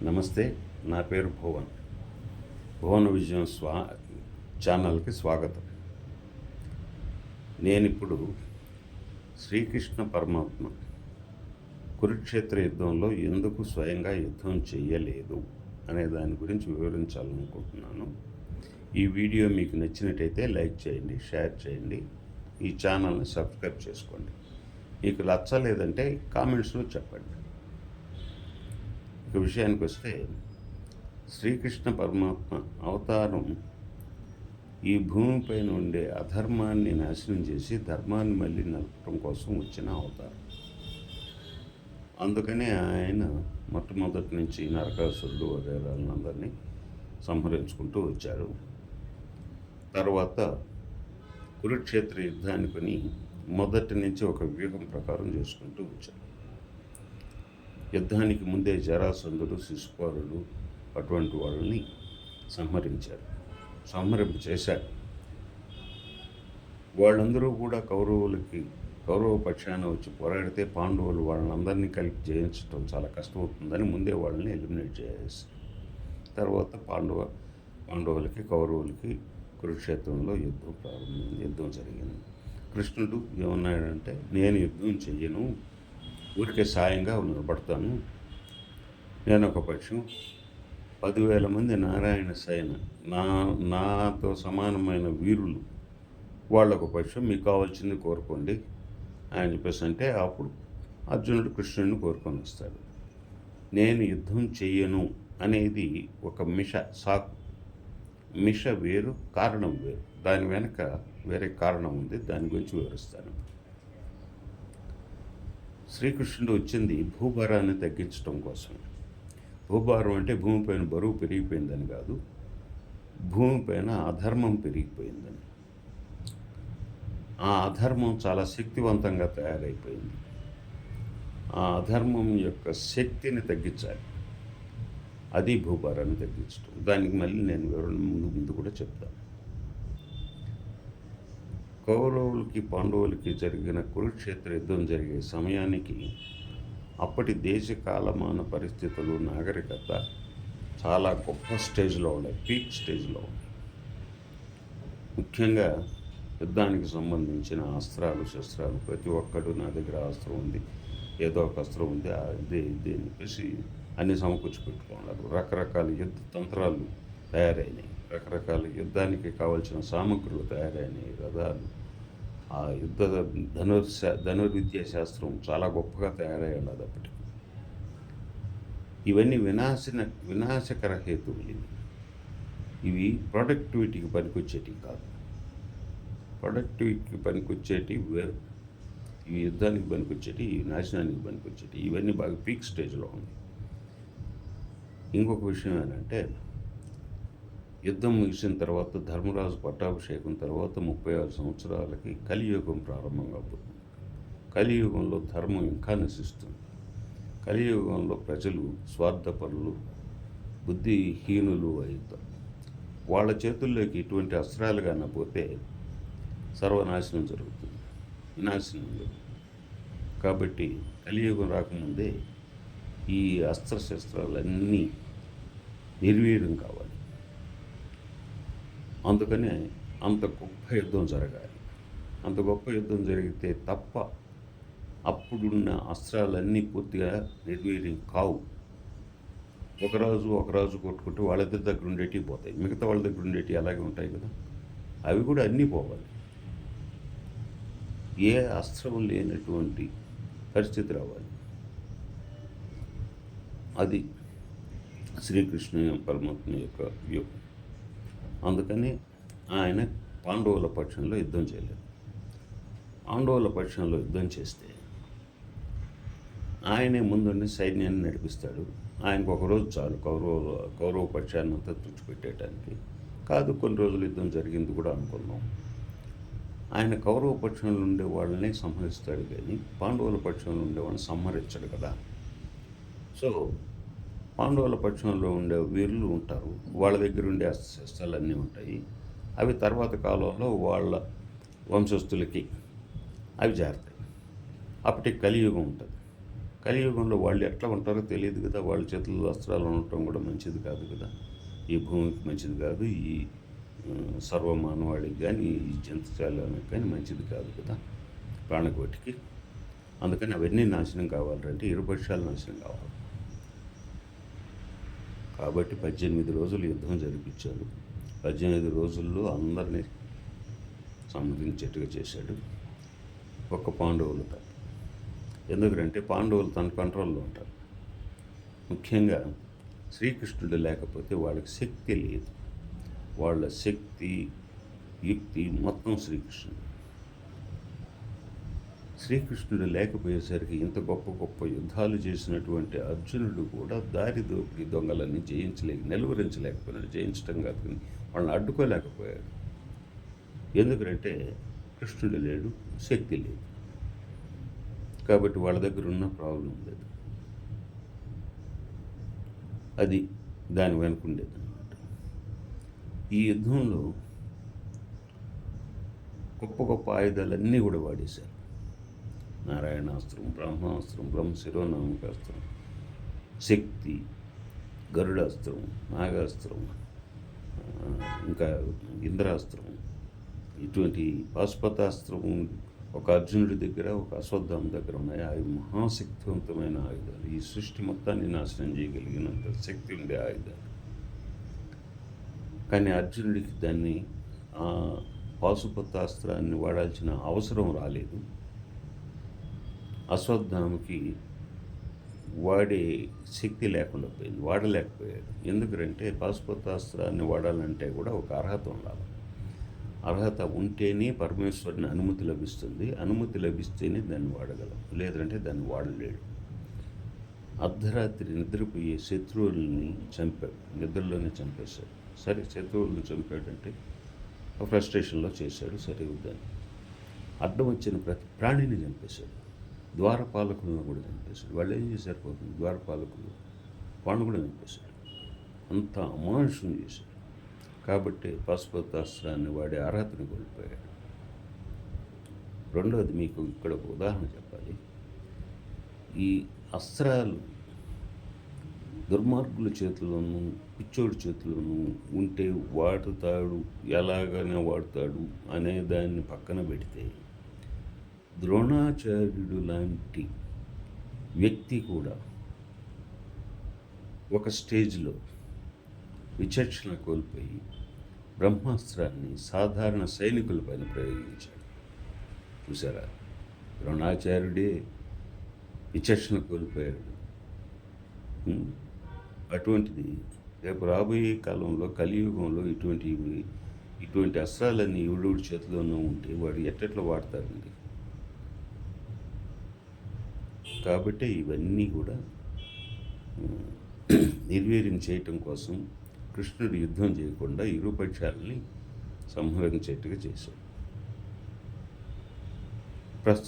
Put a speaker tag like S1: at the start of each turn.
S1: నమస్తే. నా పేరు భువన్. భువన విజయం ఛానల్కి స్వాగతం. నేనిప్పుడు శ్రీకృష్ణ పరమాత్మ కురుక్షేత్ర యుద్ధంలో ఎందుకు స్వయంగా యుద్ధం చెయ్యలేదు అనే దాని గురించి వివరించాలనుకుంటున్నాను. ఈ వీడియో మీకు నచ్చినట్టయితే లైక్ చేయండి, షేర్ చేయండి, ఈ ఛానల్ని సబ్స్క్రైబ్ చేసుకోండి. మీకు నచ్చలేదంటే కామెంట్స్లో చెప్పండి. ఇక విషయానికి వస్తే, శ్రీకృష్ణ పరమాత్మ అవతారం ఈ భూమిపైన ఉండే అధర్మాన్ని నాశనం చేసి ధర్మాన్ని మళ్ళీ నడపడం కోసం వచ్చిన అవతారం. అందుకనే ఆయన మొట్టమొదటి నుంచి నరకాసురుడు వగైరాలందరినీ సంహరించుకుంటూ వచ్చారు. తర్వాత కురుక్షేత్ర యుద్ధాన్ని కొని మొదటి నుంచి ఒక వ్యూహం ప్రకారం చేసుకుంటూ వచ్చారు. యుద్ధానికి ముందే జరాసంధుడు, శిశుపాలుడు అటువంటి వాళ్ళని సంహరింపు చేశారు. వాళ్ళందరూ కూడా కౌరవ పక్షాన వచ్చి పోరాడితే పాండవులు వాళ్ళందరినీ కలిపి జయించడం చాలా కష్టమవుతుందని ముందే వాళ్ళని ఎలిమినేట్ చేసేసి తర్వాత పాండవులకి కౌరవులకి కురుక్షేత్రంలో యుద్ధం జరిగింది. కృష్ణుడు ఏమన్నాడంటే, నేను యుద్ధం చెయ్యను, ఊరికే సాయంగా నిలబడతాను. నేను ఒక పక్షం 10,000 మంది నారాయణ సేన, నాతో సమానమైన వీరులు, వాళ్ళొక పక్షం, మీకు కావాల్సింది కోరుకోండి అని చెప్పేసి అంటే, అప్పుడు అర్జునుడు కృష్ణుడిని కోరుకొని వస్తాడు. నేను యుద్ధం చెయ్యను అనేది ఒక మిష వేరు, కారణం వేరు. దాని వెనక వేరే కారణం ఉంది, దాని గురించి వివరిస్తాను. శ్రీకృష్ణుడు వచ్చింది భూభారాన్ని తగ్గించడం కోసం. భూభారం అంటే భూమిపైన బరువు పెరిగిపోయిందని కాదు, భూమిపైన అధర్మం పెరిగిపోయిందని. ఆ అధర్మం చాలా శక్తివంతంగా తయారైపోయింది. ఆ అధర్మం యొక్క శక్తిని తగ్గించాలి, అది భూభారాన్ని తగ్గించడం. దానికి మళ్ళీ నేను వివరణ ముందు కూడా చెప్తాను. కౌరవులకి పాండవులకి జరిగిన కురుక్షేత్ర యుద్ధం జరిగే సమయానికి అప్పటి దేశ కాలమాన పరిస్థితులు, నాగరికత చాలా గొప్ప స్టేజ్లో ఉన్నాయి, పీక్ స్టేజ్లో ఉన్నాయి. ముఖ్యంగా యుద్ధానికి సంబంధించిన అస్త్రాలు, శస్త్రాలు, ప్రతి ఒక్కడు నా దగ్గర అస్త్రం ఉంది, ఏదో ఒక అస్త్రం ఉంది, ఇదే అని చెప్పేసి అన్ని సమకూర్చి పెట్టుకున్నారు. రకరకాల యుద్ధ తంత్రాలు తయారైనాయి, రకరకాల యుద్ధానికి కావాల్సిన సామగ్రులు తయారైనాయి, రథాలు, ఆ యుద్ధ ధనుర్విద్యా శాస్త్రం చాలా గొప్పగా తయారయ్యాడు అదప్పటికి. ఇవన్నీ వినాశకర హేతువులు. ఇవి ప్రొడక్టివిటీకి పనికొచ్చేటివి కాదు. ప్రొడక్టివిటీకి పనికొచ్చేటివి వేరు, ఇవి యుద్ధానికి పనికొచ్చేటివి, ఇవి నాశనానికి పనికొచ్చేటివి. ఇవన్నీ బాగా పీక్ స్టేజ్లో ఉన్నాయి. ఇంకొక విషయం ఏంటంటే, యుద్ధం ముగిసిన తర్వాత, ధర్మరాజు పట్టాభిషేకం తర్వాత 36 సంవత్సరాలకి కలియుగం ప్రారంభంగా పోతుంది. కలియుగంలో ధర్మం ఇంకా నశిస్తుంది. కలియుగంలో ప్రజలు స్వార్థపరులు, బుద్ధిహీనులు అవుతారు. వాళ్ళ చేతుల్లోకి ఇటువంటి అస్త్రాలు కానపోతే సర్వనాశనం జరుగుతుంది, వినాశనం జరుగుతుంది. కాబట్టి కలియుగం రాకముందే ఈ అస్త్రశస్త్రాలన్నీ నిర్వీర్యం కావాలి. అందుకనే అంత గొప్ప యుద్ధం జరగాలి. అంత గొప్ప యుద్ధం జరిగితే తప్ప అప్పుడున్న అస్త్రాలన్నీ పూర్తిగా నిర్వీర్యం కావు. ఒకరాజు కొట్టుకుంటే వాళ్ళిద్దరి దగ్గర ఉండేటివి పోతాయి, మిగతా వాళ్ళ దగ్గర ఉండేటివి అలాగే ఉంటాయి కదా, అవి కూడా అన్నీ పోవాలి. ఏ అస్త్రం లేనటువంటి పరిస్థితి రావాలి. అది శ్రీకృష్ణ పరమాత్మ యొక్క వ్యూహం. అందుకని ఆయన పాండవుల పక్షంలో యుద్ధం చేయలేదు. పాండవుల పక్షంలో యుద్ధం చేస్తే ఆయనే ముందుండి సైన్యాన్ని నడిపిస్తాడు. ఆయనకు ఒకరోజు చాలు కౌరవ పక్షాన్ని అంతా తుడిచిపెట్టేయడానికి. కాదు, కొన్ని రోజులు యుద్ధం జరిగింది కూడా అనుకుందాం. ఆయన కౌరవ పక్షంలో ఉండే వాళ్ళని సంహరిస్తాడు, కానీ పాండవుల పక్షంలో ఉండే వాళ్ళని సంహరించడు కదా. సో పాండవుల పక్షంలో ఉండే వీరులు ఉంటారు, వాళ్ళ దగ్గర ఉండే అస్త్రశస్త్రాలు అన్నీ ఉంటాయి. అవి తర్వాత కాలంలో వాళ్ళ వంశస్థులకి అవి చేరతాయి. అప్పటికి కలియుగం ఉంటుంది. కలియుగంలో వాళ్ళు ఎట్లా ఉంటారో తెలియదు కదా, వాళ్ళ చేతుల్లో అస్త్రాలు ఉండటం కూడా మంచిది కాదు కదా, ఈ భూమికి మంచిది కాదు, ఈ సర్వమానవాళికి కానీ ఈ జంతుజాలానికి కానీ మంచిది కాదు కదా ప్రాణకోటికి. అందుకని అవన్నీ నాశనం కావాలంటే ఇరుపక్షాలు నాశనం కావాలి. కాబట్టి 18 రోజులు యుద్ధం జరిపించాడు. 18 రోజుల్లో అందరినీ సమ్మతించేట్టుగా చేశాడు, ఒక్క పాండవులు తప్ప. ఎందుకంటే పాండవులు తన కంట్రోల్లో ఉంటారు. ముఖ్యంగా శ్రీకృష్ణుడు లేకపోతే వాళ్ళకి శక్తి లేదు. వాళ్ళ శక్తి, యుక్తి మొత్తం శ్రీకృష్ణుడు. శ్రీకృష్ణుడు లేకపోయేసరికి ఇంత గొప్ప గొప్ప యుద్ధాలు చేసినటువంటి అర్జునుడు కూడా దారి దోపిడి దొంగలన్నీ నిలువరించలేకపోయినాడు. జయించడం కాదు కానీ వాళ్ళని అడ్డుకోలేకపోయాడు. ఎందుకంటే కృష్ణుడు లేడు, శక్తి లేదు. కాబట్టి వాళ్ళ దగ్గర ఉన్న ప్రాబ్లం లేదు. అది దాని వెనుకుండేది అనమాట. ఈ యుద్ధంలో గొప్ప గొప్ప ఆయుధాలన్నీ కూడా వాడేశారు. నారాయణాస్త్రం, బ్రహ్మాస్త్రం, బ్రహ్మశిరోనామకాస్త్రం, శక్తి, గరుడాస్త్రం, నాగాస్త్రం, ఇంకా ఇంద్రాస్త్రం, ఇటువంటి పాశుపతాస్త్రం ఒక అర్జునుడి దగ్గర, ఒక అశ్వత్థామ దగ్గర ఉన్నాయి. అవి మహాశక్తివంతమైన ఆయుధాలు. ఈ సృష్టి మొత్తాన్ని నాశనం చేయగలిగినంత శక్తి ఉండే ఆయుధాలు. కానీ అర్జునుడికి దాన్ని పాశుపతాస్త్రాన్ని వాడాల్సిన అవసరం రాలేదు. అశ్వత్థామకి వాడే శక్తి లేకుండా పోయింది, వాడలేకపోయాడు. ఎందుకంటే పాశుపతాస్త్రాన్ని వాడాలంటే కూడా ఒక అర్హత ఉండాలి. అర్హత ఉంటేనే పరమేశ్వరుని అనుమతి లభిస్తుంది. అనుమతి లభిస్తేనే దాన్ని వాడగలం, లేదంటే దాన్ని వాడలేడు. అర్ధరాత్రి నిద్రపోయే శత్రువుల్ని చంపాడు, నిద్రలోనే చంపేశాడు. సరే, శత్రువులను చంపాడంటే ఫ్రస్ట్రేషన్లో చేశాడు, సరే వద్దని. అడ్డం వచ్చిన ప్రతి ప్రాణిని చంపేశాడు. ద్వారపాలకులను కూడా చంపేశాడు. వాళ్ళు ఏం చేశారు పోతుంది, ద్వారపాలకులు వాళ్ళని కూడా చంపేశాడు. అంత అమానుషం చేశాడు. కాబట్టి పాశుపతాస్త్రాన్ని వాడే అర్హతను కోల్పోయాడు. రెండవది, మీకు ఇక్కడ ఒక ఉదాహరణ చెప్పాలి. ఈ అస్త్రాలు దుర్మార్గుల చేతిలోనూ పిచ్చోడి చేతిలోనూ ఉంటే వాడుతాడు, ఎలాగైనా వాడుతాడు అనే దాన్ని పక్కన పెడితే, ద్రోణాచార్యుడు లాంటి వ్యక్తి కూడా ఒక స్టేజ్లో విచక్షణ కోల్పోయి బ్రహ్మాస్త్రాన్ని సాధారణ సైనికులపైన ప్రయోగించాడు. చూసారా, ద్రోణాచార్యుడే విచక్షణ కోల్పోయాడు. అటువంటిది రేపు రాబోయే కాలంలో కలియుగంలో ఇటువంటి అస్త్రాలన్నీ ఎవడోడి చేతిలోనూ ఉంటే వాడు ఎట్టెట్లా వాడతారండి. కాబట్టి ఇవన్నీ కూడా నిర్వీర్యం చేయటం కోసం కృష్ణుడు యుద్ధం చేయకుండా ఇరుపక్షాలని సంహరించేట్టుగా చేశాడు. ప్రస్తుతం